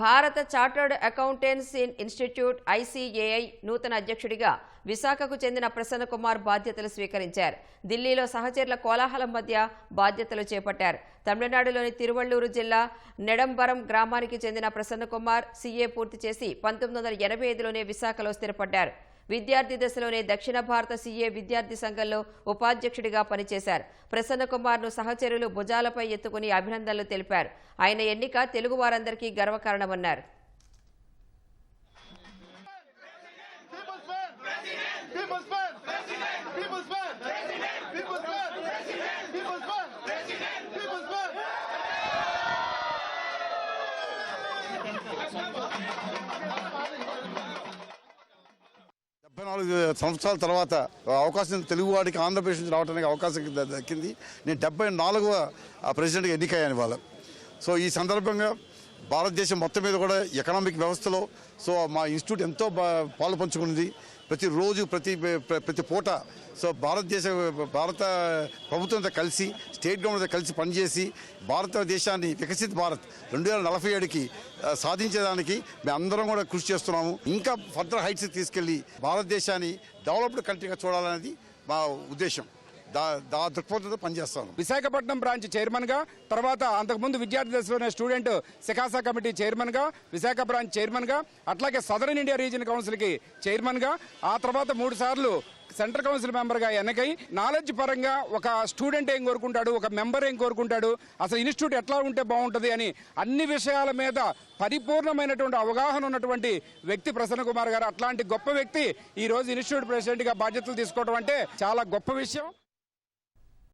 భారత chartered accountants institute ICAI నూతన అధ్యక్షుడిగా విశాఖకు చెందిన ప్రసన్న కుమార్ బాధ్యతలు స్వీకరించారు. ఢిల్లీలో సహచరుల కోలాహలం మధ్య బాధ్యతలు చేపట్టారు. తమిళనాడులోని తిరువళ్లూరు జిల్లా నెడంబరం గ్రామానికి చెందిన ప్రసన్న కుమార్ సీఏ పూర్తి చేసి 1985లోనే విశాఖలో స్థిరపడ్డారు. విద్యార్థి దశలోనే దక్షిణ భారత సీఏ విద్యార్థి సంఘంలో ఉపాధ్యక్షుడిగా పనిచేశారు. ప్రసన్న కుమార్ను సహచరులు భుజాలపై ఎత్తుకుని అభినందనలు తెలిపారు. ఆయన ఎన్నిక తెలుగు వారందరికీ గర్వకారణమన్నారు. సంవత్సరాల తర్వాత అవకాశం తెలుగువాడికి ఆంధ్రప్రదేశ్ నుంచి రావడానికి అవకాశం దక్కింది. నేను 74వ ప్రెసిడెంట్గా ఎన్నికయ్యాను ఇవాళ. సో ఈ సందర్భంగా భారతదేశం మొత్తం మీద కూడా ఎకనామిక్ వ్యవస్థలో మా ఇన్స్టిట్యూట్ ఎంతో పాలు పంచుకున్నది. ప్రతిరోజు ప్రతి పూట భారత ప్రభుత్వంతో కలిసి స్టేట్ గవర్నమెంట్తో కలిసి పనిచేసి భారతదేశాన్ని వికసిత్ భారత్ 2047కి సాధించేదానికి మేము అందరం కూడా కృషి చేస్తున్నాము. ఇంకా ఫర్దర్ హైట్స్ తీసుకెళ్లి భారతదేశాన్ని డెవలప్డ్ కంట్రీగా చూడాలనేది మా ఉద్దేశం. దృక్పథంతో పనిచేస్తాను. విశాఖపట్నం బ్రాంచ్ చైర్మన్ గా, తర్వాత అంతకుముందు విద్యార్థి దశలోనే స్టూడెంట్ సికాసా కమిటీ చైర్మన్ గా, విశాఖ బ్రాంచ్ చైర్మన్ గా, అట్లాగే సదరన్ ఇండియా రీజన్ కౌన్సిల్ కి చైర్మన్ గా, ఆ తర్వాత 3 సార్లు సెంట్రల్ కౌన్సిల్ మెంబర్ గా ఎన్నికై నాలెడ్జ్ పరంగా ఒక స్టూడెంట్ ఏం కోరుకుంటాడు, ఒక మెంబర్ ఏం కోరుకుంటాడు, అసలు ఇన్స్టిట్యూట్ ఎట్లా ఉంటే బాగుంటుంది అని అన్ని విషయాల మీద పరిపూర్ణమైనటువంటి అవగాహన ఉన్నటువంటి వ్యక్తి ప్రసన్న కుమార్ గారు. అట్లాంటి గొప్ప వ్యక్తి ఈ రోజు ఇన్స్టిట్యూట్ ప్రెసిడెంట్ గా బాధ్యతలు తీసుకోవడం అంటే చాలా గొప్ప విషయం.